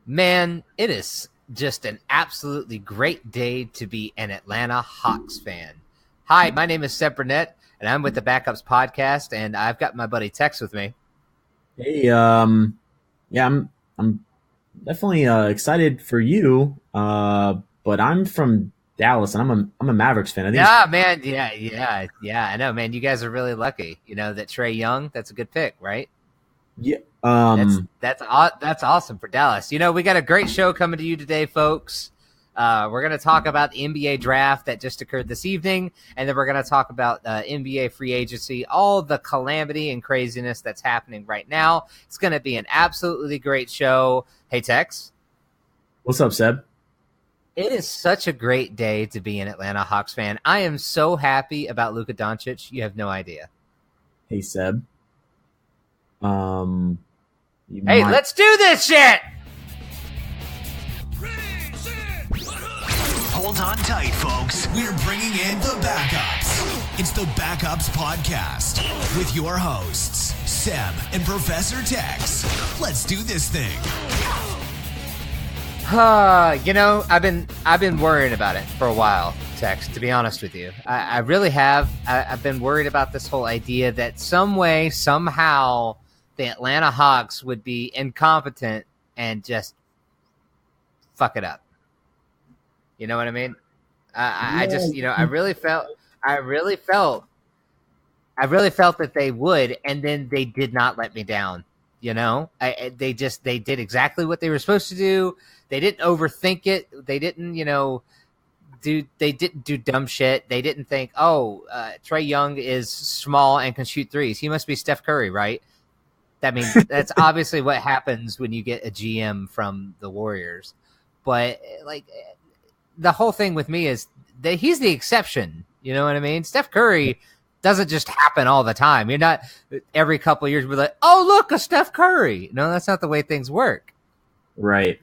Man, it is just an absolutely great day to be an Atlanta Hawks fan. Hi, my name is Seb Burnett, and I'm with the Backups podcast, and I've got my buddy Tex with me. Hey, yeah, I'm definitely excited for you. But I'm from Dallas, and I'm a Mavericks fan. I think Yeah, man, yeah. I know, man. You guys are really lucky. You know that Trae Young. That's a good pick, right? yeah, That's awesome for Dallas. You know, we got a great show coming to you today, folks. We're going to talk about the NBA draft that just occurred this evening, and then we're going to talk about NBA free agency, all the calamity and craziness that's happening right now. It's going to be an absolutely great show. Hey, Tex. What's up, Seb? It is such a great day to be an Atlanta Hawks fan. I am so happy about Luka Doncic. You have no idea. Hey, Seb. Let's do this shit! Hold on tight, folks. We're bringing in the Backups. It's the Backups Podcast with your hosts, Seb and Professor Tex. Let's do this thing. You know, I've been worrying about it for a while, Tex, to be honest with you. I really have. I've been worried about this whole idea that some way, somehow, the Atlanta Hawks would be incompetent and just fuck it up. You know what I mean? I just, you know, I really felt that they would, and then they did not let me down. You know, they did exactly what they were supposed to do. They didn't overthink it. They didn't, do dumb shit. They didn't think, Trae Young is small and can shoot threes. He must be Steph Curry, right? That means that's obviously what happens when you get a GM from the Warriors. But like, the whole thing with me is that he's the exception. You know what I mean? Steph Curry doesn't just happen all the time. You're not every couple of years be like, oh, look, a Steph Curry. No, that's not the way things work. Right.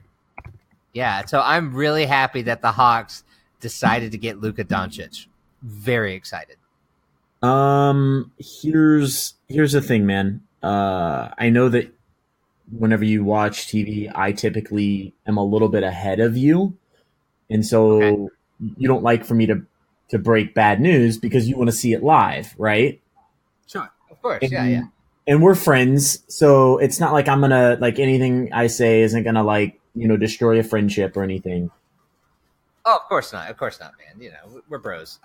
Yeah, so I'm really happy that the Hawks decided to get Luka Doncic. Very excited. Here's the thing, man. I know that whenever you watch TV, I typically am a little bit ahead of you. And so you don't like for me to break bad news because you want to see it live, right? Sure, of course, yeah. And we're friends, so it's not like I'm gonna like anything I say isn't gonna destroy a friendship or anything. Oh, of course not, man. You know, we're bros.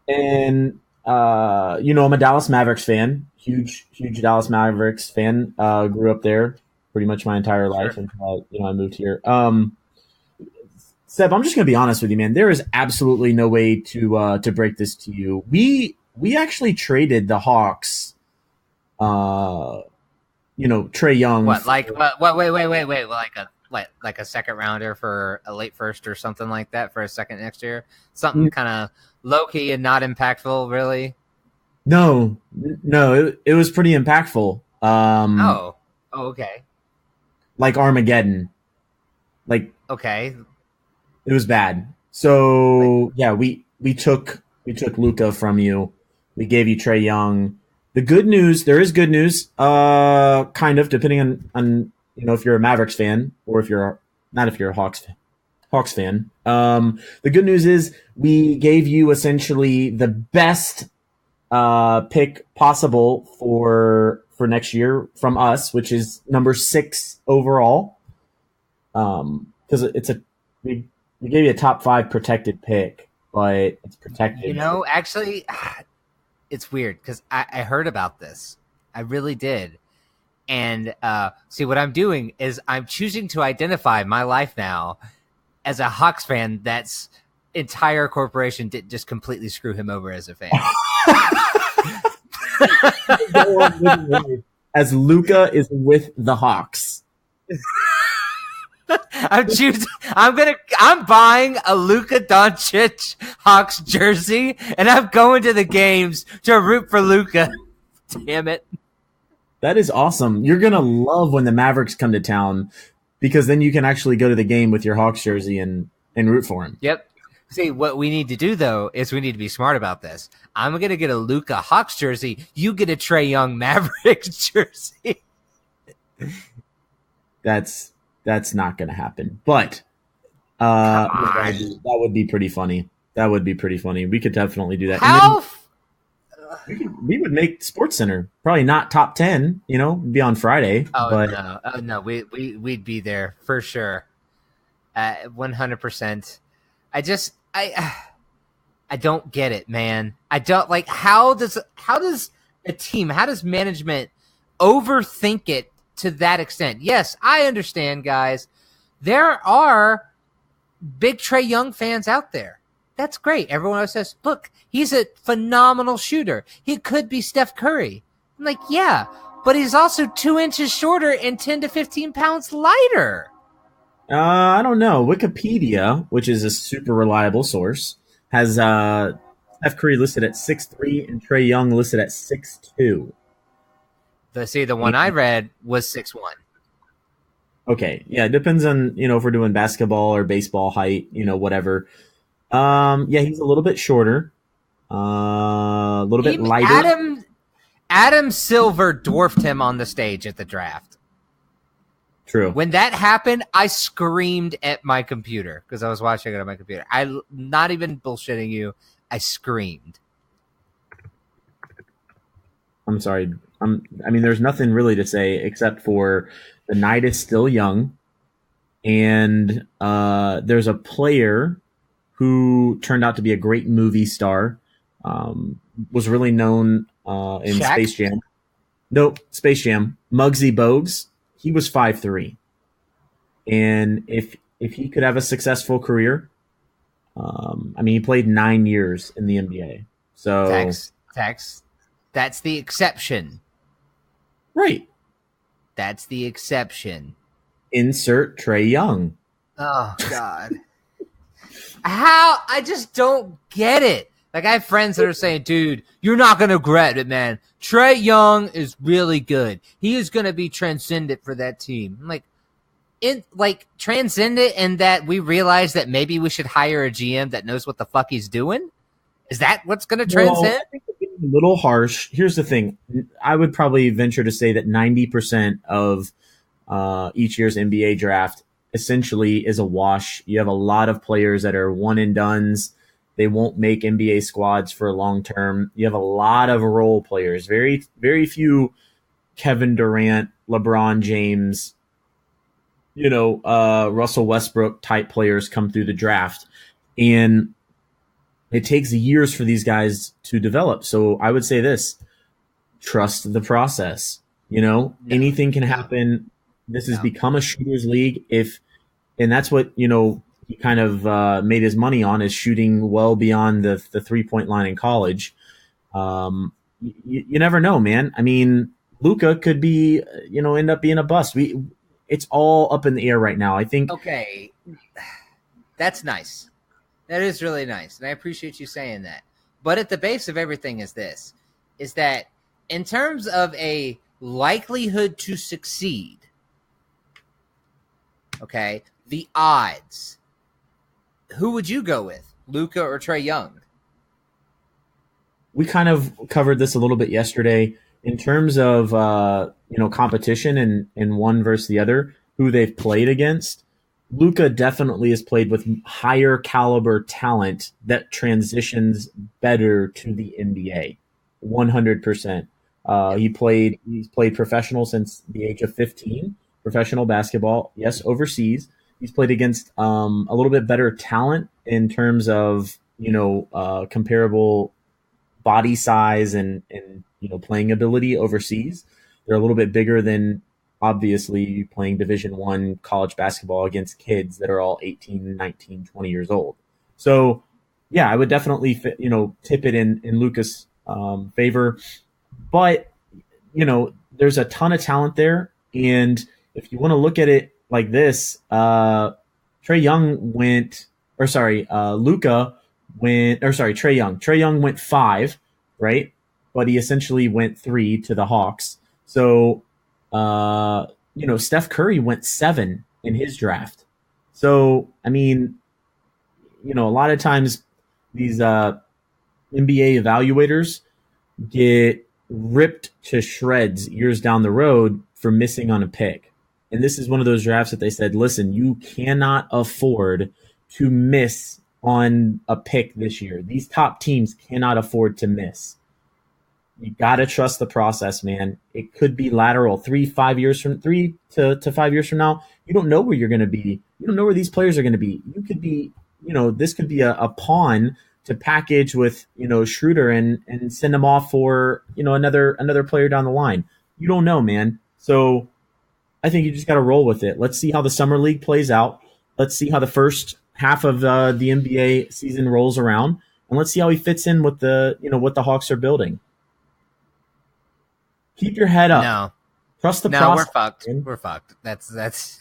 And I'm a Dallas Mavericks fan, huge Dallas Mavericks fan. Grew up there pretty much my entire life until I moved here. Seb, I'm just going to be honest with you, man. There is absolutely no way to break this to you. We actually traded the Hawks, Trae Young. What? Wait, like a second rounder for a late first or something like that for a second next year? Something kind of low key and not impactful, really? No, it was pretty impactful. Okay. Like Armageddon. Like, okay. It was bad. So yeah, we took Luka from you. We gave you Trae Young. The good news, there is good news, kind of, depending on if you're a Mavericks fan or if you're a Hawks fan. The good news is we gave you essentially the best pick possible for next year from us, which is number 6 overall. Because we gave you a top 5 protected pick, but it's protected. You know, actually, it's weird because I heard about this. I really did. And see, what I'm doing is I'm choosing to identify my life now as a Hawks fan that's entire corporation didn't just completely screw him over as a fan. As Luka is with the Hawks. I'm buying a Luka Doncic Hawks jersey, and I'm going to the games to root for Luka. Damn it. That is awesome. You're going to love when the Mavericks come to town because then you can actually go to the game with your Hawks jersey and root for him. Yep. See, what we need to do, though, is we need to be smart about this. I'm going to get a Luka Hawks jersey. You get a Trae Young Mavericks jersey. That's That's not going to happen. But that would be pretty funny. That would be pretty funny. We could definitely do that. How? And then we would make Sports Center probably not top 10. Be on Friday. No, we'd be there for sure. 100%. I don't get it, man. I don't like how does a team, how does management overthink it to that extent? Yes, I understand, guys. There are big Trae Young fans out there. That's great. Everyone always says, look, he's a phenomenal shooter. He could be Steph Curry. I'm like, yeah, but he's also 2 inches shorter and 10 to 15 pounds lighter. I don't know. Wikipedia, which is a super reliable source, has Steph Curry listed at 6'3" and Trae Young listed at 6'2". The one I read was 6'1". Okay, yeah, it depends on if we're doing basketball or baseball height, whatever. Yeah, he's a little bit shorter, a little bit lighter. Adam Silver dwarfed him on the stage at the draft. True. When that happened, I screamed at my computer because I was watching it on my computer. I'm not even bullshitting you. I screamed. I'm sorry. There's nothing really to say except for the night is still young, and there's a player who turned out to be a great movie star, was really known in Shaq? Space Jam. Nope, Space Jam. Muggsy Bogues. He was 5'3", and if he could have a successful career, he played 9 years in the NBA. So Tex, that's the exception, right? That's the exception. Insert Trae Young. Oh God, how? I just don't get it. Like, I have friends that are saying, dude, you're not going to regret it, man. Trae Young is really good. He is going to be transcendent for that team. I'm like, transcendent in that we realize that maybe we should hire a GM that knows what the fuck he's doing? Is that what's going to transcend? Well, I think it's a little harsh. Here's the thing. I would probably venture to say that 90% of each year's NBA draft essentially is a wash. You have a lot of players that are one-and-dones. They won't make NBA squads for long term. You have a lot of role players. Very, very few Kevin Durant, LeBron James, Russell Westbrook type players come through the draft. And it takes years for these guys to develop. So I would say this, trust the process. Anything can happen. This has become a shooter's league. And that's what, he kind of made his money on, is shooting well beyond the 3-point line in college. You never know, man. Luka could be, end up being a bust. It's all up in the air right now. I think. Okay, that's nice. That is really nice, and I appreciate you saying that. But at the base of everything is that in terms of a likelihood to succeed, okay, the odds. Who would you go with, Luka or Trae Young? We kind of covered this a little bit yesterday in terms of competition and one versus the other, who they've played against. Luka definitely has played with higher caliber talent that transitions better to the NBA. 100%. He's played professional since the age of 15. Professional basketball, yes, overseas. He's played against a little bit better talent in terms of comparable body size and playing ability overseas. They're a little bit bigger than obviously playing Division I college basketball against kids that are all 18, 19, 20 years old. So yeah, I would definitely tip it in Luka's favor, but there's a ton of talent there, and if you want to look at it like this, Luka went, Trae Young. Trae Young went 5, right? But he essentially went 3 to the Hawks. So, Steph Curry went 7 in his draft. So, a lot of times these NBA evaluators get ripped to shreds years down the road for missing on a pick. And this is one of those drafts that they said, listen, you cannot afford to miss on a pick this year. These top teams cannot afford to miss. You got to trust the process, man. It could be lateral 3 to 5 years from now. You don't know where you're going to be. You don't know where these players are going to be. You could be, this could be a pawn to package with, Schroeder and send them off for, another player down the line. You don't know, man. So I think you just got to roll with it. Let's see how the summer league plays out. Let's see how the first half of the NBA season rolls around, and let's see how he fits in with what the Hawks are building. Keep your head up. No, trust the process. We're fucked. Man. We're fucked. That's.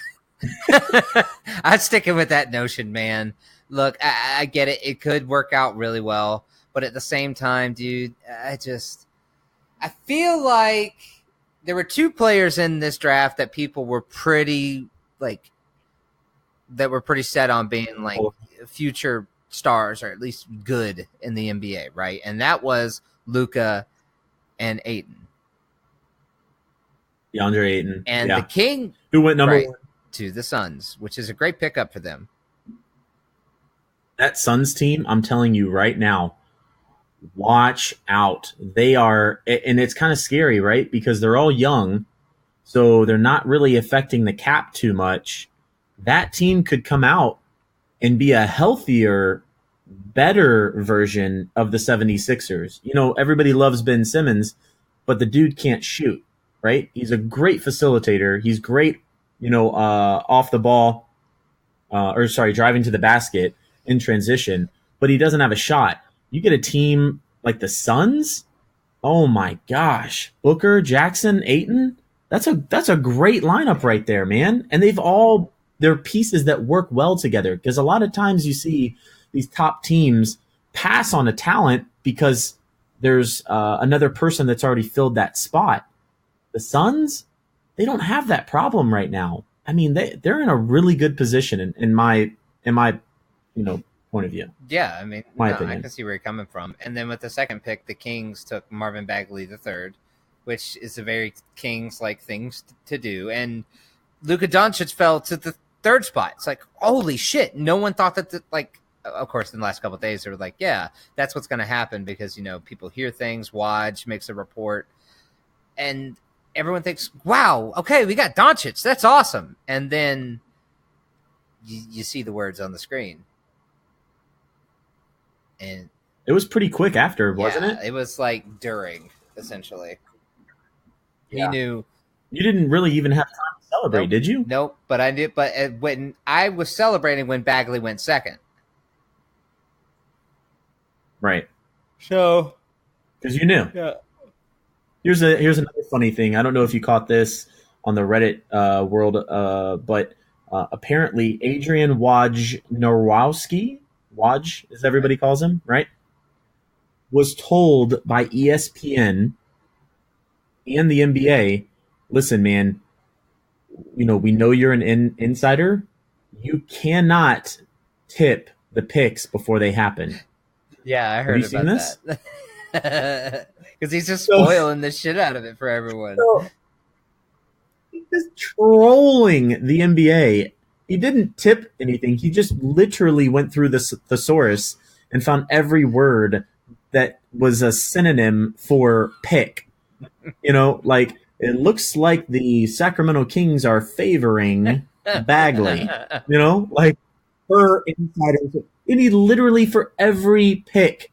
I'm sticking with that notion, man. Look, I get it. It could work out really well, but at the same time, dude, I feel like there were 2 players in this draft that people were pretty set on being like future stars or at least good in the NBA, right? And that was Luka and Ayton. DeAndre Ayton. And the King, who went number 1 to the Suns, which is a great pickup for them. That Suns team, I'm telling you right now, watch out. They are, and it's kind of scary, right? Because they're all young, so they're not really affecting the cap too much. That team could come out and be a healthier, better version of the 76ers. Everybody loves Ben Simmons, but the dude can't shoot, right? He's a great facilitator. He's great, off the ball, driving to the basket in transition, but he doesn't have a shot. You get a team like the Suns, oh my gosh, Booker, Jackson, Ayton, that's a great lineup right there, man. And they're pieces that work well together, because a lot of times you see these top teams pass on a talent because there's another person that's already filled that spot. The Suns, they don't have that problem right now. I mean, they're in a really good position in my point of view. Yeah, I mean, my opinion. I can see where you're coming from. And then with the second pick, the Kings took Marvin Bagley III, which is a very Kings-like thing to do. And Luka Doncic fell to the 3rd spot. It's like, holy shit. No one thought that, of course, in the last couple of days, they were like, yeah, that's what's going to happen because, people hear things, Woj makes a report, and everyone thinks, wow, okay, we got Doncic. That's awesome. And then you see the words on the screen. And it was pretty quick after, wasn't it? It was like during, essentially. Yeah. He knew. You didn't really even have time to celebrate, did you? Nope, but I did. But when I was celebrating when Bagley went second. Right. So. Because you knew. Yeah. Here's another funny thing. I don't know if you caught this on the Reddit world, but apparently Adrian Wojnarowski, Woj, as everybody calls him, right, was told by ESPN and the NBA, listen, man, we know you're an insider. You cannot tip the picks before they happen. Yeah, I heard about that. Because he's just spoiling the shit out of it for everyone. He's just trolling the NBA. He didn't tip anything. He just literally went through the thesaurus and found every word that was a synonym for pick. It looks like the Sacramento Kings are favoring Bagley. Per insider. And he literally, for every pick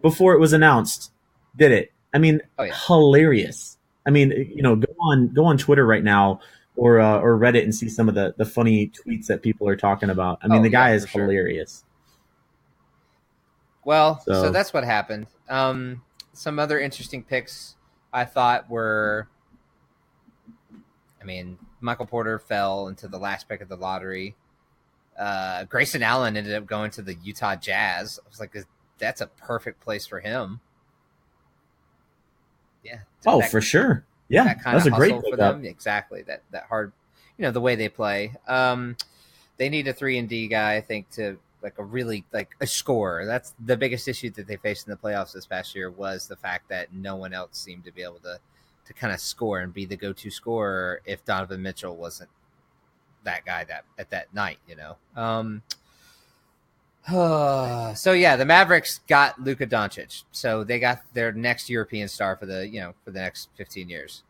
before it was announced, did it. I mean, hilarious. I mean, go on Twitter right now or Reddit and see some of the funny tweets that people are talking about. I mean, the guy is hilarious. Well, so that's what happened. Some other interesting picks I thought were, Michael Porter fell into the last pick of the lottery. Grayson Allen ended up going to the Utah Jazz. I was like, that's a perfect place for him. Yeah. For sure. Yeah, that's a great for them. Exactly. That hard, the way they play. They need a 3-and-D guy, I think, to a scorer. That's the biggest issue that they faced in the playoffs this past year, was the fact that no one else seemed to be able to kind of score and be the go-to scorer if Donovan Mitchell wasn't that guy at that night. So yeah, the Mavericks got Luka Doncic, so they got their next European star for the next 15 years.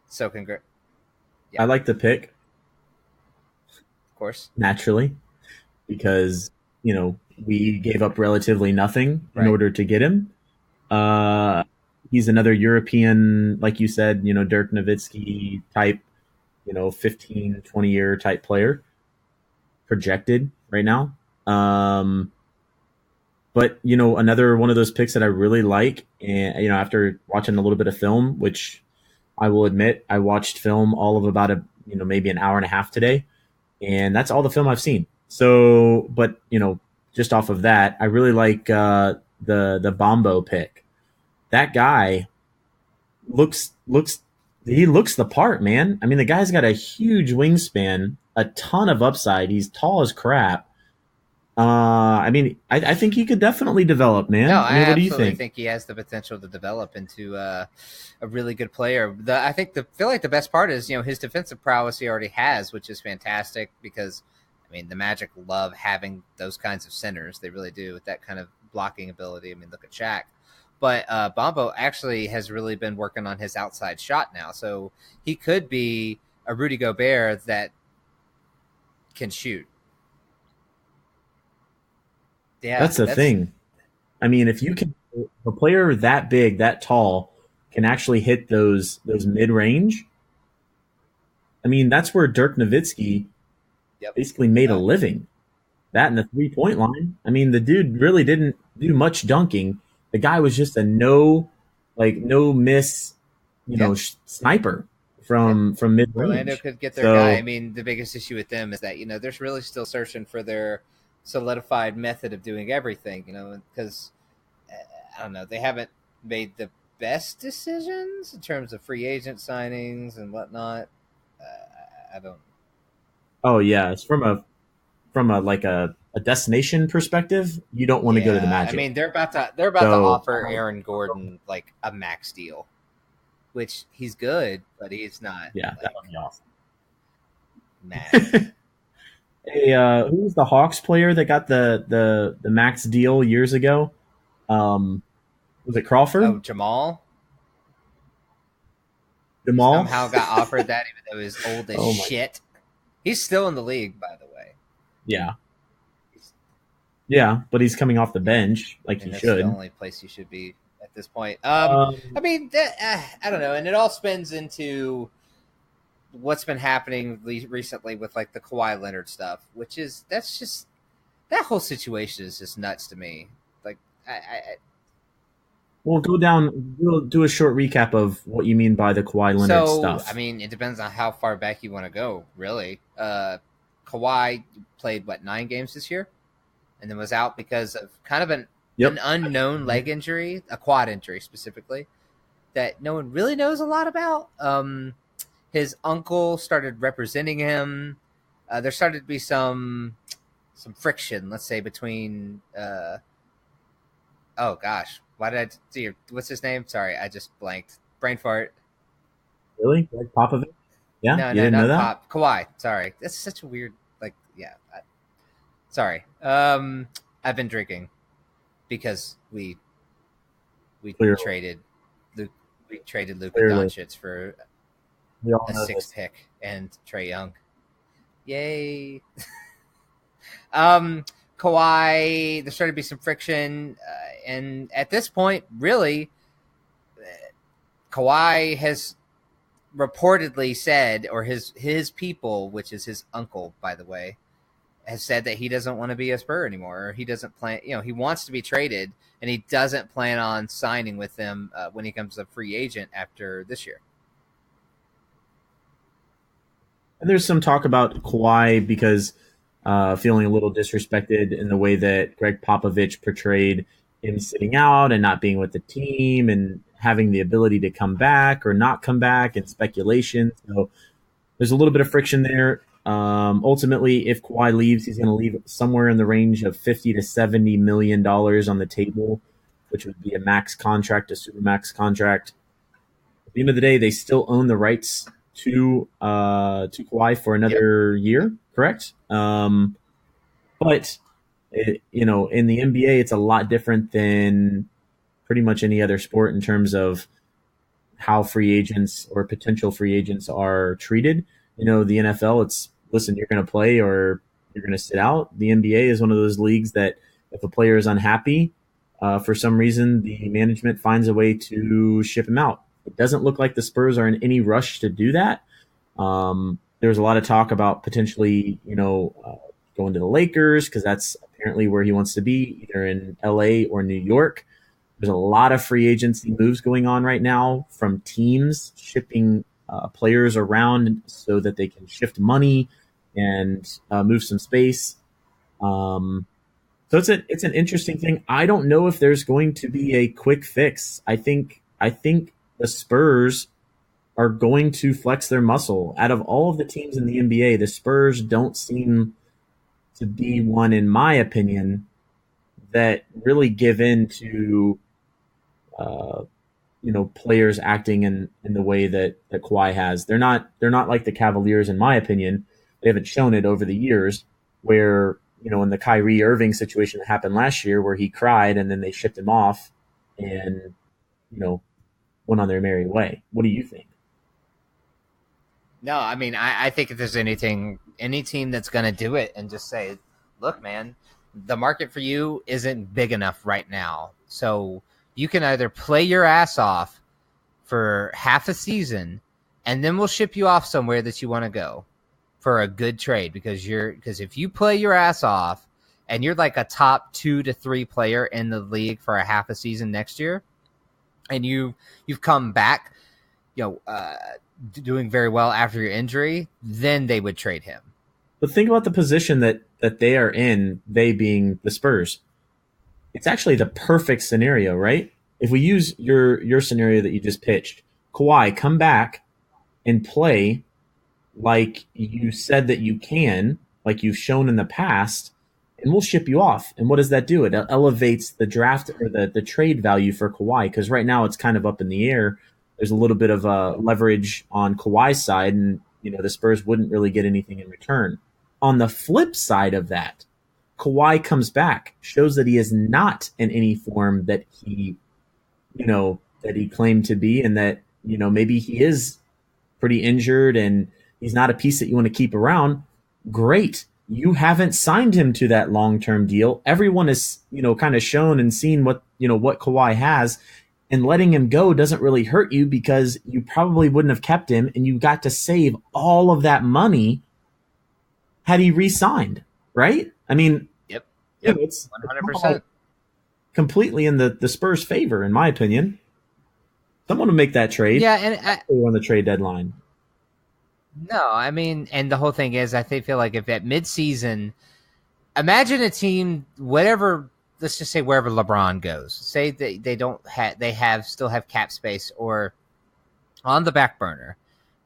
So congrats. I like the pick, Of course, naturally, because we gave up relatively nothing in order to get him. He's another European, like you said, Dirk Nowitzki type, 15, 20-year type player projected right now. But, another one of those picks that I really like, and, after watching a little bit of film, which I will admit, I watched film all of about maybe an hour and a half today, and that's all the film I've seen. So, but, just off of that, I really like the Bombo pick. That guy looks the part, man. I mean, the guy's got a huge wingspan, a ton of upside. He's tall as crap. I think he could definitely develop, man. No, what do you think he has the potential to develop into a really good player. I feel like the best part is his defensive prowess he already has, which is fantastic because the Magic love having those kinds of centers. They really do, with that kind of blocking ability. Look at Shaq. But Bombo actually has really been working on his outside shot now, so he could be a Rudy Gobert that can shoot. Yeah, that's the thing. If you can, a player that big, that tall, can actually hit those mid range. That's where Dirk Nowitzki basically made a living. That and the 3-point line. The dude really didn't do much dunking. The guy was just a no miss, sniper from mid range. Orlando could get their guy. The biggest issue with them is that they're really still searching for their solidified method of doing everything, because I don't know, they haven't made the best decisions in terms of free agent signings and whatnot. I don't. Oh yeah, it's from a destination perspective. You don't want to go to the Magic. They're about to offer Aaron Gordon like a max deal, which he's good, but he's not. Yeah, that would be awesome. Nah. Hey, who was the Hawks player that got the max deal years ago? Was it Crawford? Oh, Jamal somehow got offered that, even though he's old as shit. He's still in the league, by the way. Yeah. Yeah, but he's coming off the bench like he should. That's the only place he should be at this point. I don't know, and it all spins into what's been happening recently with like the Kawhi Leonard stuff, that whole situation is just nuts to me. Like, we'll we'll do a short recap of what you mean by the Kawhi Leonard stuff. It depends on how far back you want to go, really. Kawhi played 9 games this year, and then was out because of kind of an unknown leg injury, a quad injury specifically, that no one really knows a lot about. His uncle started representing him. There started to be some friction, let's say, between. Oh gosh, why did I see? What's his name? Sorry, I just blanked. Brain fart. Really, like Popovich? Yeah, no, you didn't know that? Pop. Kawhi. Sorry, that's such a weird. Sorry. I've been drinking because we traded Luka Doncic for a 6th pick and Trae Young. Yay. Kawhi, there started to be some friction. And at this point, really, Kawhi has reportedly said, or his people, which is his uncle, by the way, has said that he doesn't want to be a Spur anymore. Or he doesn't plan, he wants to be traded, and he doesn't plan on signing with them when he becomes a free agent after this year. And there's some talk about Kawhi because feeling a little disrespected in the way that Greg Popovich portrayed him sitting out and not being with the team and having the ability to come back or not come back, and speculation. So there's a little bit of friction there. Ultimately, if Kawhi leaves, he's going to leave somewhere in the range of $50 to $70 million on the table, which would be a max contract, a super max contract. At the end of the day, they still own the rights to Kawhi for another year, correct? But in the NBA, it's a lot different than pretty much any other sport in terms of how free agents or potential free agents are treated. The NFL, it's listen, you're going to play or you're going to sit out. The NBA is one of those leagues that if a player is unhappy, for some reason, the management finds a way to ship him out. It doesn't look like the Spurs are in any rush to do that. There was a lot of talk about potentially, going to the Lakers because that's apparently where he wants to be, either in LA or New York. There's a lot of free agency moves going on right now from teams shipping players around so that they can shift money and move some space. So it's an interesting thing. I don't know if there's going to be a quick fix. I think the Spurs are going to flex their muscle. Out of all of the teams in the NBA, the Spurs don't seem to be one, in my opinion, that really give in to players acting in the way that Kawhi has. They're not like the Cavaliers, in my opinion. They haven't shown it over the years where, in the Kyrie Irving situation that happened last year where he cried and then they shipped him off and, went on their merry way. What do you think? No, I mean, I think if there's any team that's going to do it and just say, look, man, the market for you isn't big enough right now. So you can either play your ass off for half a season and then we'll ship you off somewhere that you want to go for a good trade because if you play your ass off and you're like a top 2 to 3 player in the league for a half a season next year and you've come back, doing very well after your injury, then they would trade him. But think about the position that they are in, they being the Spurs. It's actually the perfect scenario, right? If we use your scenario that you just pitched, Kawhi, come back and play like you said that you can, like you've shown in the past, and we'll ship you off. And what does that do? It elevates the draft or the trade value for Kawhi because right now it's kind of up in the air. There's a little bit of leverage on Kawhi's side, and the Spurs wouldn't really get anything in return. On the flip side of that, Kawhi comes back, shows that he is not in any form that he claimed to be, and that maybe he is pretty injured and he's not a piece that you want to keep around. Great. You haven't signed him to that long-term deal. Everyone has, kind of shown and seen what Kawhi has. And letting him go doesn't really hurt you because you probably wouldn't have kept him and you got to save all of that money had he re-signed, right? I mean, Yep. It's 100%. Completely in the Spurs' favor, in my opinion. Someone will make that trade. Yeah, and on the trade deadline. No, I mean, and the whole thing is, feel like if at midseason, imagine a team, whatever. Let's just say wherever LeBron goes, say they still have cap space or on the back burner,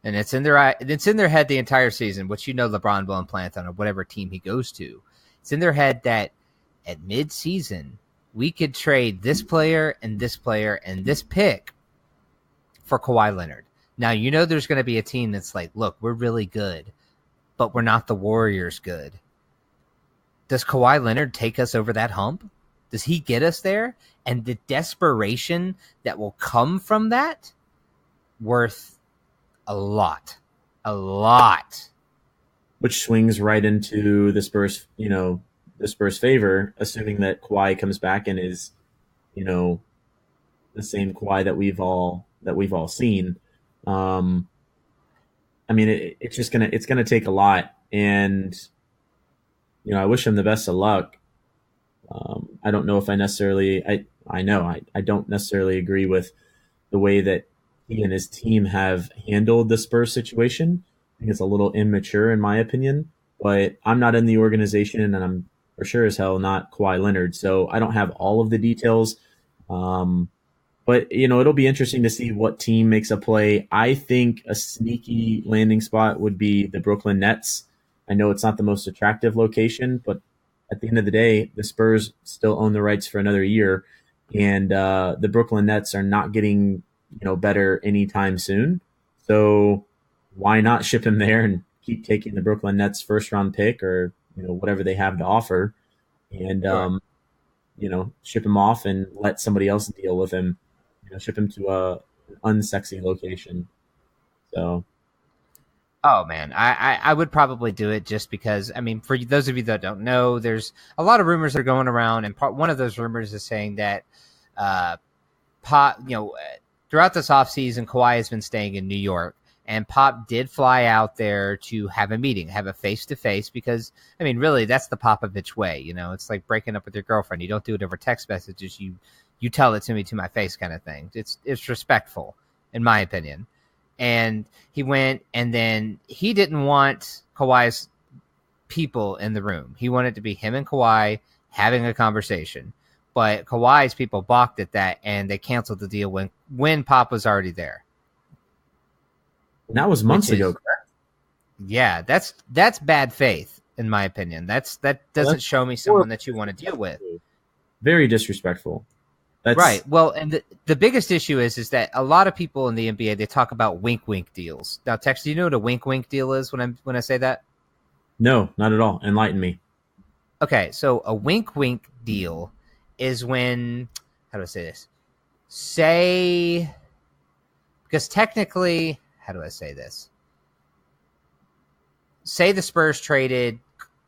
and it's in their head the entire season, which LeBron will implant on whatever team he goes to. It's in their head that at mid-season we could trade this player and this player and this pick for Kawhi Leonard. Now there's going to be a team that's like, look, we're really good, but we're not the Warriors good. Does Kawhi Leonard take us over that hump? Does he get us there? And the desperation that will come from that, worth a lot. Which swings right into the Spurs, the Spurs' favor, assuming that Kawhi comes back and is, the same Kawhi that we've all seen. I mean, it's gonna take a lot, and I wish him the best of luck. I don't know if I necessarily I don't necessarily agree with the way that he and his team have handled the Spurs situation. I think it's a little immature in my opinion, but I'm not in the organization and I'm for sure as hell not Kawhi Leonard, so I don't have all of the details. But it'll be interesting to see what team makes a play. I think a sneaky landing spot would be the Brooklyn Nets. I know it's not the most attractive location, but at the end of the day, the Spurs still own the rights for another year, and the Brooklyn Nets are not getting better anytime soon. So why not ship him there and keep taking the Brooklyn Nets first round pick or whatever they have to offer, and Sure. ship him off and let somebody else deal with him. Ship him to an unsexy location. So Oh man, I would probably do it just because. I mean, for those of you that don't know, there's a lot of rumors that are going around, and one of those rumors is saying that uh, Pop, throughout this offseason, Kawhi has been staying in New York, and Pop did fly out there to have a meeting, have a face to face, because I mean, really, that's the Popovich way. It's like breaking up with your girlfriend. You don't do it over text messages. You tell it to me to my face, kind of thing. It's respectful, in my opinion. And he went, and then he didn't want Kawhi's people in the room. He wanted to be him and Kawhi having a conversation. But Kawhi's people balked at that, and they canceled the deal when Pop was already there. and that was months ago, correct? Yeah, that's bad faith, in my opinion. That doesn't show me someone that you want to deal with. Very disrespectful. That's Right. Well, and the biggest issue is that a lot of people in the NBA, they talk about wink wink deals. Now, Tex, do you know what a wink wink deal is when I say that? No, not at all. Enlighten me. Okay, so a wink wink deal is when, how do I say this? Because technically, how do I say this? Say the Spurs traded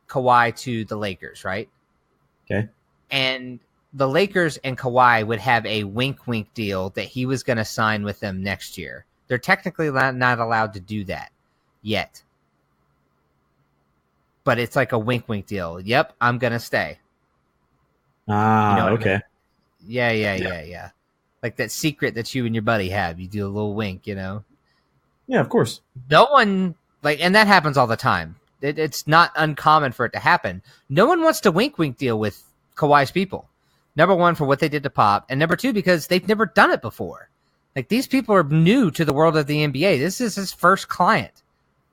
Kawhi to the Lakers, right? Okay. And the Lakers and Kawhi would have a wink-wink deal that he was going to sign with them next year. They're technically not allowed to do that yet. But it's like a wink-wink deal. Yep, I'm going to stay. Okay. I mean? Yeah. Like that secret that you and your buddy have. You do a little wink, Yeah, of course. No one, and that happens all the time. It's not uncommon for it to happen. No one wants to wink-wink deal with Kawhi's people. Number one, for what they did to Pop, and number two, because they've never done it before. Like, these people are new to the world of the NBA. This is his first client,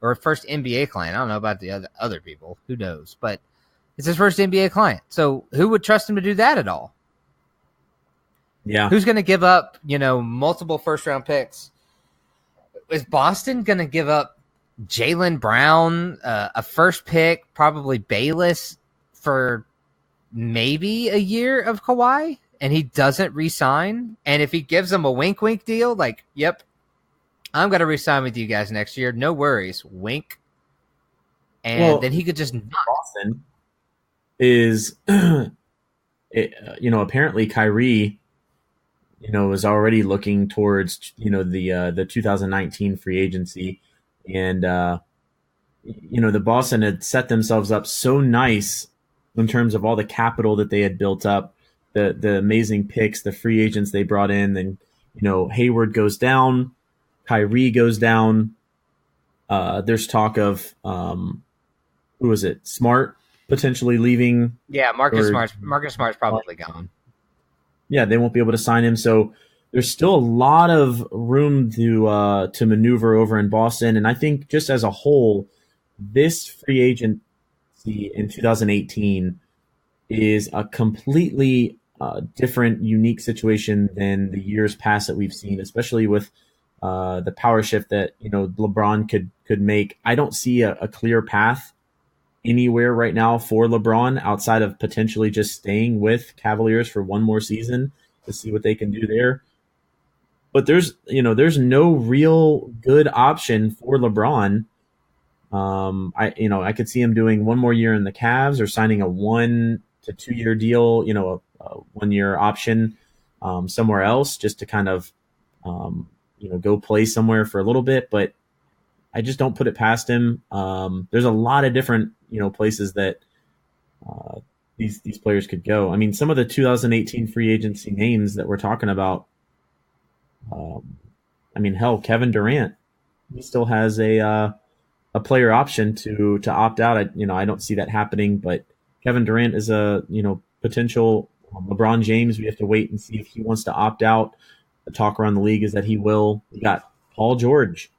or first NBA client. I don't know about the other people. Who knows? But it's his first NBA client. So who would trust him to do that at all? Yeah. Who's going to give up, multiple first-round picks? Is Boston going to give up Jaylen Brown, a first pick, probably Bayless, for maybe a year of Kawhi, and he doesn't re-sign? And if he gives them a wink-wink deal, yep, I'm going to re-sign with you guys next year. No worries. Wink. And then he could just not. Boston is, apparently Kyrie, is already looking towards, the 2019 free agency. And, the Boston had set themselves up so nice in terms of all the capital that they had built up, the amazing picks, the free agents they brought in. Then, Hayward goes down, Kyrie goes down. There's talk of, who was it? Smart potentially leaving. Yeah, Marcus Smart's probably gone. Yeah, they won't be able to sign him. So there's still a lot of room to maneuver over in Boston. And I think just as a whole, this free agency in 2018 is a completely different, unique situation than the years past that we've seen, especially with the power shift that LeBron could make. I don't see a clear path anywhere right now for LeBron outside of potentially just staying with Cavaliers for one more season to see what they can do there. But there's no real good option for LeBron. I could see him doing one more year in the Cavs or signing a 1 to 2 year deal, a 1 year option somewhere else just to kind of go play somewhere for a little bit. But I just don't put it past him. There's a lot of different places that these players could go. I mean, some of the 2018 free agency names that we're talking about. Hell, Kevin Durant, he still has a player option to opt out. I don't see that happening, but Kevin Durant is a potential. LeBron James, we have to wait and see if he wants to opt out. The talk around the league is that he will. We got Paul George.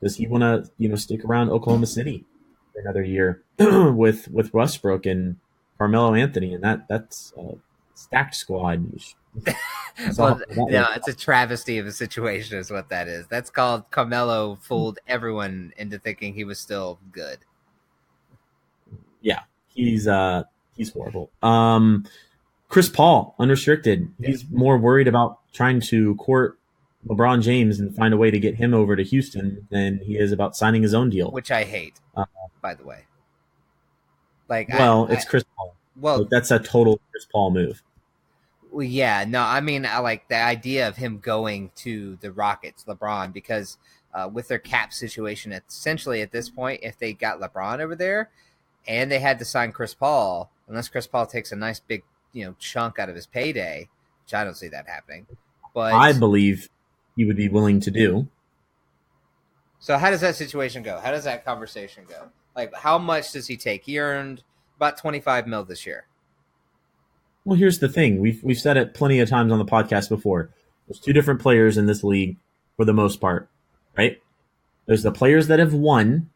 Does he want to stick around Oklahoma City for another year with Westbrook and Carmelo Anthony? And that's a stacked squad. Well, no, it's a travesty of a situation, is what that is. That's called Carmelo fooled everyone into thinking he was still good. Yeah, he's horrible. Chris Paul, unrestricted. Yeah. He's more worried about trying to court LeBron James and find a way to get him over to Houston than he is about signing his own deal. Which I hate, by the way. Like, it's Chris Paul. Well, that's a total Chris Paul move. Well, yeah, no, I mean, I like the idea of him going to the Rockets, LeBron, because with their cap situation, essentially at this point, if they got LeBron over there and they had to sign Chris Paul, unless Chris Paul takes a nice big, chunk out of his payday, which I don't see that happening. But I believe he would be willing to do. So how does that situation go? How does that conversation go? Like, how much does he take? He earned about $25 million this year. Well, here's the thing. We've said it plenty of times on the podcast before. There's two different players in this league for the most part, right? There's the players that have won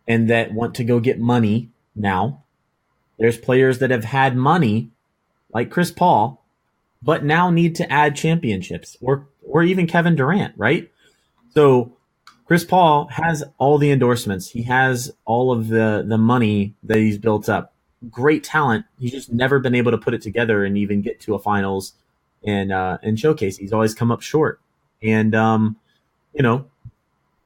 and that want to go get money now. There's players that have had money, like Chris Paul, but now need to add championships, or even Kevin Durant, right? So Chris Paul has all the endorsements. He has all of the money that he's built up. Great talent. He's just never been able to put it together and even get to a finals and showcase. He's always come up short. And,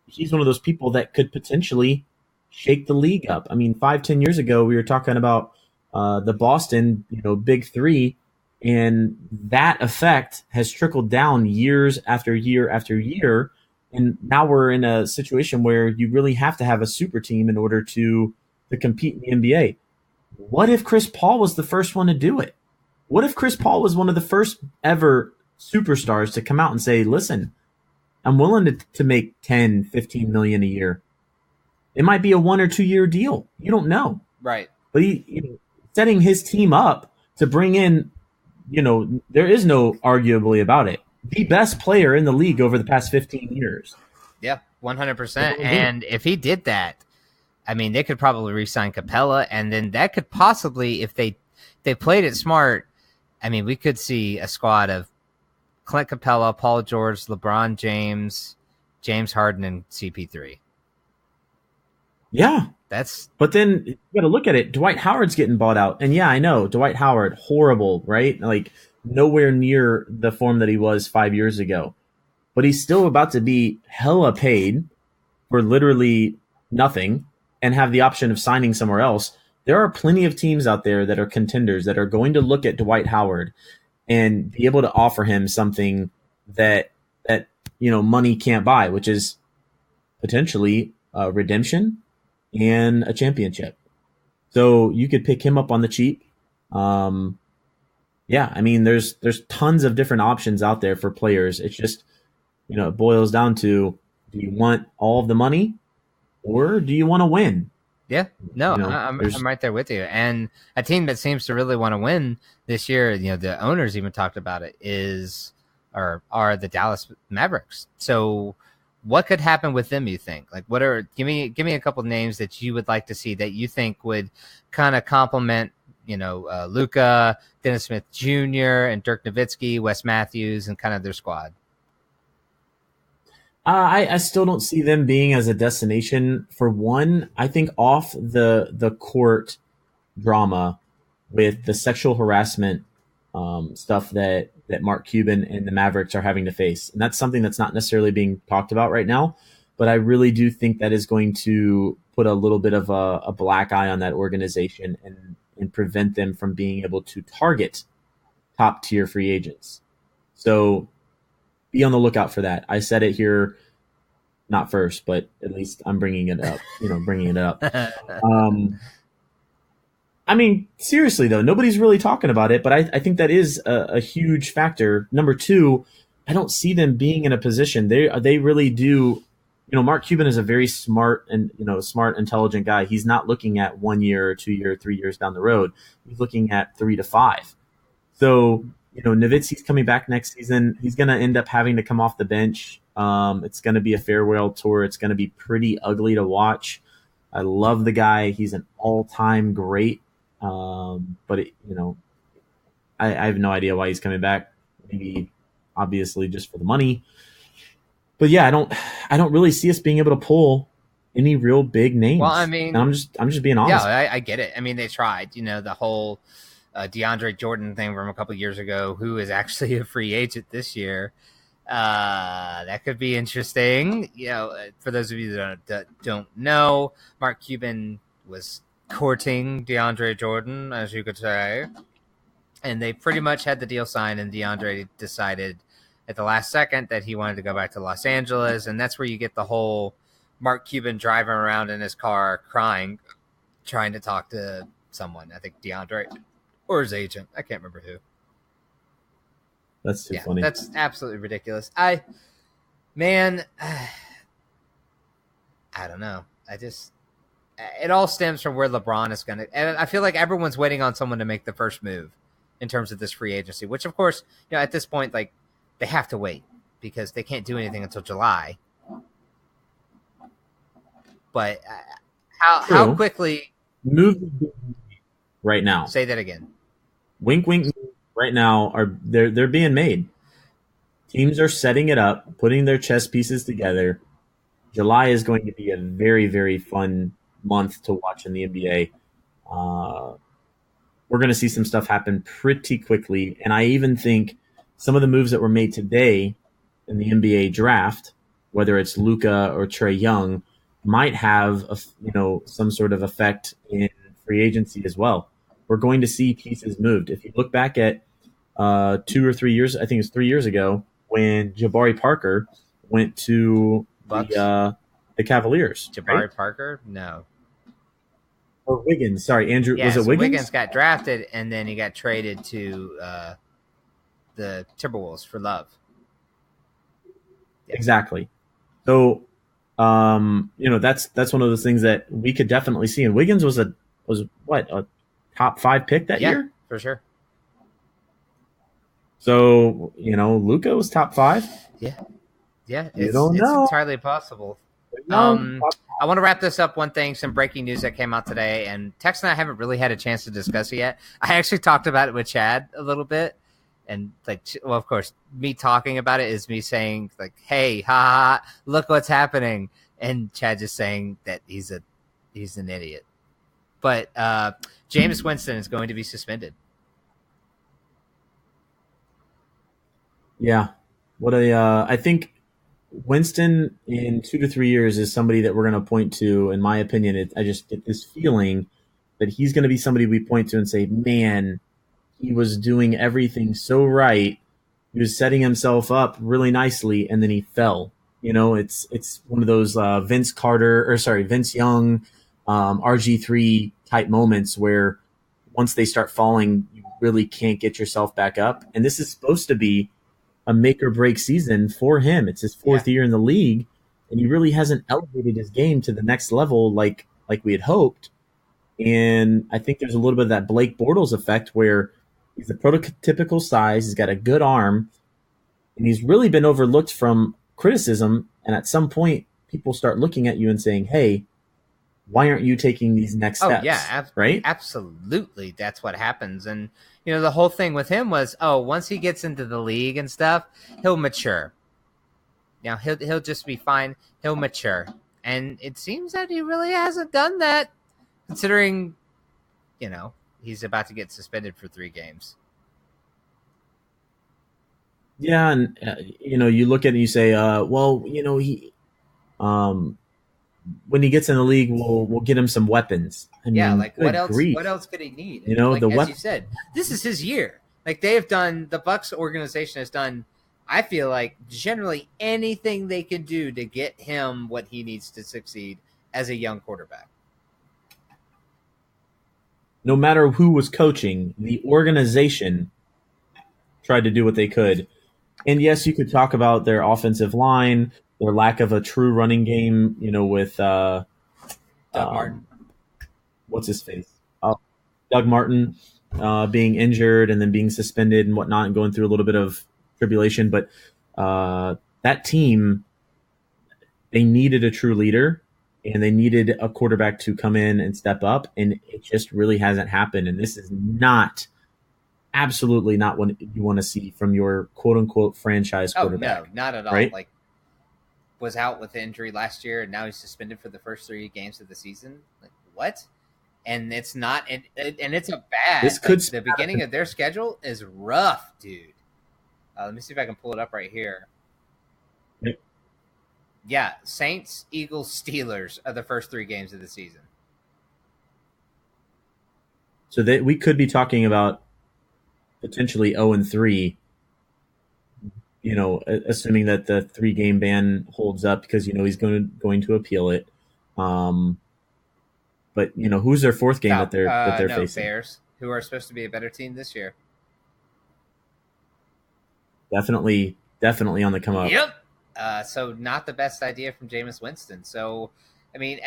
he's one of those people that could potentially shake the league up. I mean, 5-10 years ago, we were talking about the Boston, big three, and that effect has trickled down years after year after year. And now we're in a situation where you really have to have a super team in order to compete in the NBA. What if Chris Paul was the first one to do it? What if Chris Paul was one of the first ever superstars to come out and say, listen, I'm willing to make 10, 15 million a year. It might be a 1 or 2 year deal. You don't know. Right. But he setting his team up to bring in, there is no arguably about it, the best player in the league over the past 15 years. Yeah, 100%. And if he did that, I mean, they could probably re-sign Capella, and then that could possibly, if they played it smart, I mean, we could see a squad of Clint Capella, Paul George, LeBron James, James Harden, and CP3. Yeah. But then you got to look at it. Dwight Howard's getting bought out. And yeah, I know, Dwight Howard, horrible, right? Like, nowhere near the form that he was 5 years ago. But he's still about to be hella paid for literally nothing and have the option of signing somewhere else. There are plenty of teams out there that are contenders that are going to look at Dwight Howard and be able to offer him something that money can't buy, which is potentially redemption and a championship. So you could pick him up on the cheap. Yeah, I mean, there's tons of different options out there for players. It's just, it boils down to, do you want all of the money or do you want to win? Yeah, no, I'm right there with you. And a team that seems to really want to win this year, the owners even talked about it, are the Dallas Mavericks. So what could happen with them, you think? Like, give me a couple names that you would like to see that you think would kind of complement, Luka, Dennis Smith Jr., and Dirk Nowitzki, Wes Matthews, and kind of their squad. I still don't see them being as a destination. For one, I think off the court drama with the sexual harassment stuff that Mark Cuban and the Mavericks are having to face, and that's something that's not necessarily being talked about right now, but I really do think that is going to put a little bit of a black eye on that organization and prevent them from being able to target top tier free agents. So be on the lookout for that. I said it here, not first, but at least I'm bringing it up. I mean, seriously though, nobody's really talking about it, but I think that is a huge factor. Number two, I don't see them being in a position. They really do. Mark Cuban is a very smart and smart, intelligent guy. He's not looking at 1 year or 2 year, 3 years down the road. He's looking at 3 to 5. So Nowitzki's coming back next season. He's going to end up having to come off the bench. It's going to be a farewell tour. It's going to be pretty ugly to watch. I love the guy. He's an all-time great. But I have no idea why he's coming back. maybe obviously just for the money. But yeah, I don't really see us being able to pull any real big names. Well, I mean, and I'm just being honest. Yeah, I get it. I mean, they tried. The whole DeAndre Jordan thing from a couple years ago, who is actually a free agent this year. That could be interesting. For those of you that don't know, Mark Cuban was courting DeAndre Jordan, as you could say, and they pretty much had the deal signed, and DeAndre decided at the last second that he wanted to go back to Los Angeles, and that's where you get the whole Mark Cuban driving around in his car crying, trying to talk to someone. I think DeAndre or his agent. I can't remember who. That's too funny. That's absolutely ridiculous. I don't know. It all stems from where LeBron is going to, and I feel like everyone's waiting on someone to make the first move in terms of this free agency, which of course, at this point, like, they have to wait because they can't do anything until July. But how quickly move right now? Say that again. Wink, wink. Right now they're being made. Teams are setting it up, putting their chess pieces together. July is going to be a very, very fun month to watch in the NBA. We're going to see some stuff happen pretty quickly, and I even think some of the moves that were made today in the NBA draft, whether it's Luka or Trae Young, might have some sort of effect in free agency as well. We're going to see pieces moved. If you look back at 2 or 3 years, I think it's 3 years ago, when Jabari Parker went to the Cavaliers. Jabari Parker? No. Or Wiggins. Sorry, Andrew. Yeah, was it Wiggins? Wiggins got drafted, and then he got traded to the Timberwolves for Love. Yeah. Exactly. So, that's one of those things that we could definitely see. And Wiggins was a top 5 pick that year? For sure. So, Luka was top 5? Yeah. It's entirely possible. I want to wrap this up. One thing, some breaking news that came out today, and Tex and I haven't really had a chance to discuss it yet. I actually talked about it with Chad a little bit. And of course, me talking about it is me saying like, "Hey, ha, look what's happening," and Chad just saying that he's an idiot. But Jameis Winston is going to be suspended. Yeah, I think Winston in 2 to 3 years is somebody that we're going to point to. In my opinion, I just get this feeling that he's going to be somebody we point to and say, "Man, he was doing everything so right. He was setting himself up really nicely, and then he fell." It's one of those Vince Young, RG3 type moments where once they start falling, you really can't get yourself back up. And this is supposed to be a make or break season for him. It's his 4th year in the league, and he really hasn't elevated his game to the next level like we had hoped. And I think there's a little bit of that Blake Bortles effect where he's a prototypical size, he's got a good arm, and he's really been overlooked from criticism. And at some point, people start looking at you and saying, "Hey, why aren't you taking these next steps?" Oh, yeah, right? Absolutely. That's what happens. And, the whole thing with him was, once he gets into the league and stuff, he'll mature. Now, he'll just be fine. He'll mature. And it seems that he really hasn't done that, considering, he's about to get suspended for 3 games. Yeah, and, you look at it and you say, he when he gets in the league, we'll get him some weapons. What else? Grief. What else could he need? As you said, this is his year. The Bucks organization has done, I feel like, generally anything they can do to get him what he needs to succeed as a young quarterback. No matter who was coaching, the organization tried to do what they could. And yes, you could talk about their offensive line, their lack of a true running game, with Doug Martin. What's his face? Doug Martin being injured and then being suspended and whatnot and going through a little bit of tribulation. But that team, they needed a true leader and they needed a quarterback to come in and step up. And it just really hasn't happened. And this is not absolutely not what you want to see from your quote unquote franchise quarterback. Oh no, not at all. Right? Like, was out with injury last year, and now he's suspended for the first 3 games of the season. Like, what? And it's not, and it's a bad. This could the beginning of their schedule is rough, dude. Let me see if I can pull it up right here. Yeah, Saints, Eagles, Steelers are the first 3 games of the season. So that we could be talking about potentially 0-3. You know, assuming that the 3-game ban holds up, because he's going to appeal it. But who's their 4th game that they're facing? Bears, who are supposed to be a better team this year. Definitely on the come up. Yep. So not the best idea from Jameis Winston. So, I mean,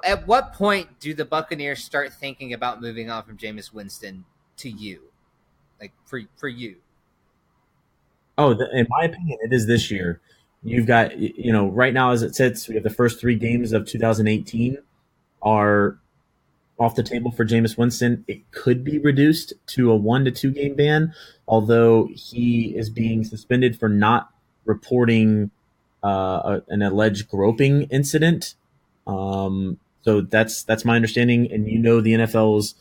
at what point do the Buccaneers start thinking about moving on from Jameis Winston to you? Like, for you? Oh, in my opinion, it is this year. You've got, right now as it sits, we have the first 3 games of 2018 are off the table for Jameis Winston. It could be reduced to a 1 to 2 game ban, although he is being suspended for not reporting an alleged groping incident. So that's my understanding, and the NFL's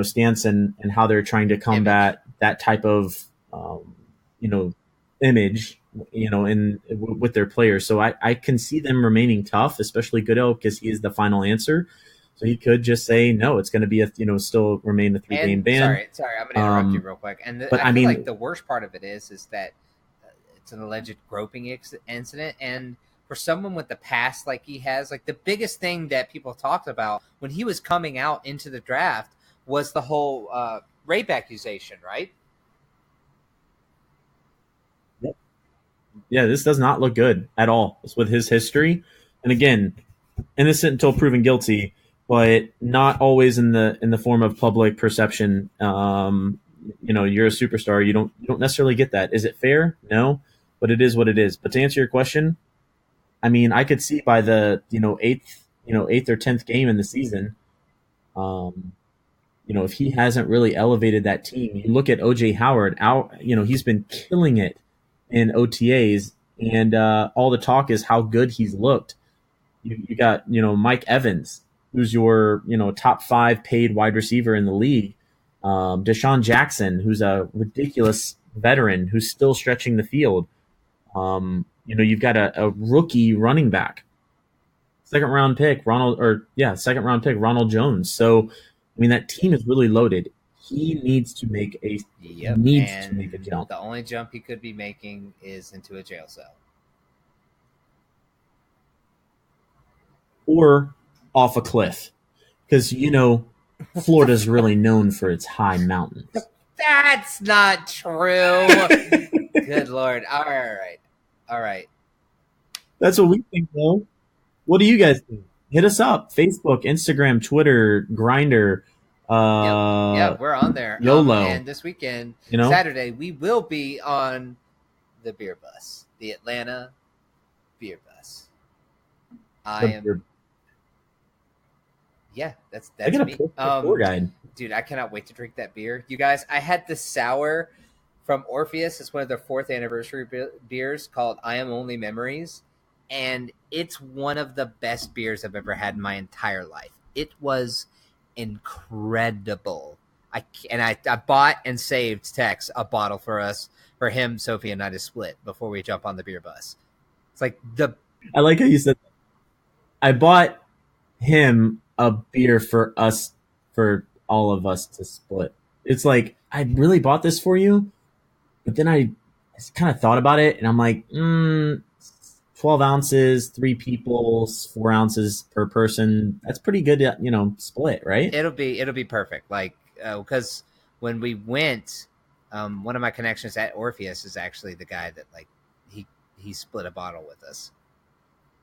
stance and how they're trying to combat that type of image with their players. So I can see them remaining tough, especially Goodell, because he is the final answer. So he could just say no. It's going to be still remain a 3-game ban. Sorry, I'm going to interrupt you real quick. And I feel like the worst part of it is that it's an alleged groping incident, and for someone with the past like he has, like the biggest thing that people talked about when he was coming out into the draft was the whole rape accusation, right? Yeah, this does not look good at all. It's with his history, and again, innocent until proven guilty, but not always in the form of public perception. You're a superstar. You don't necessarily get that. Is it fair? No, but it is what it is. But to answer your question, I mean, I could see by the 8th or 10th game in the season, if he hasn't really elevated that team. You look at OJ Howard, he's been killing it in OTAs, and all the talk is how good he's looked. You got Mike Evans, who's your top 5 paid wide receiver in the league. Deshaun Jackson, who's a ridiculous veteran who's still stretching the field. You've got a rookie running back, second round pick Ronald Jones. So I mean, that team is really loaded. He needs to make a jump. The only jump he could be making is into a jail cell. Or off a cliff. Because, Florida's really known for its high mountains. That's not true. Good Lord. All right. That's what we think, though. What do you guys think? Hit us up. Facebook, Instagram, Twitter, Grindr. Yeah, we're on there. YOLO. And this weekend, Saturday, we will be on the beer bus, the Atlanta beer bus. Yeah, that's me. Tour guide. Dude, I cannot wait to drink that beer. You guys, I had the sour from Orpheus. It's one of their 4th anniversary beers called I Am Only Memories. And it's one of the best beers I've ever had in my entire life. It was incredible. I bought and saved Tex a bottle for him, Sophie, and I to split before we jump on the beer bus. It's like I like how you said that. I bought him a beer for all of us to split. It's like, I really bought this for you, but then I kind of thought about it, and I'm like, 12 ounces, 3 people, 4 ounces per person. That's pretty good, split, right? It'll be perfect. Like, because when we went, one of my connections at Orpheus is actually the guy that he split a bottle with us.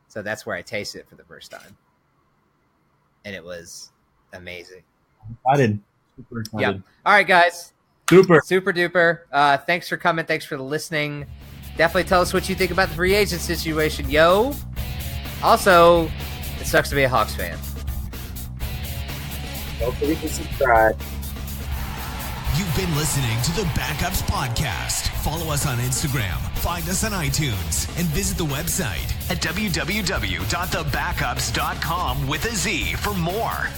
So that's where I tasted it for the first time, and it was amazing. Excited. Super excited. Yeah. All right, guys. Super duper. Thanks for coming. Thanks for listening. Definitely tell us what you think about the free agent situation, yo. Also, it sucks to be a Hawks fan. Don't forget to subscribe. You've been listening to the Backups Podcast. Follow us on Instagram, find us on iTunes, and visit the website at www.thebackups.com with a Z for more.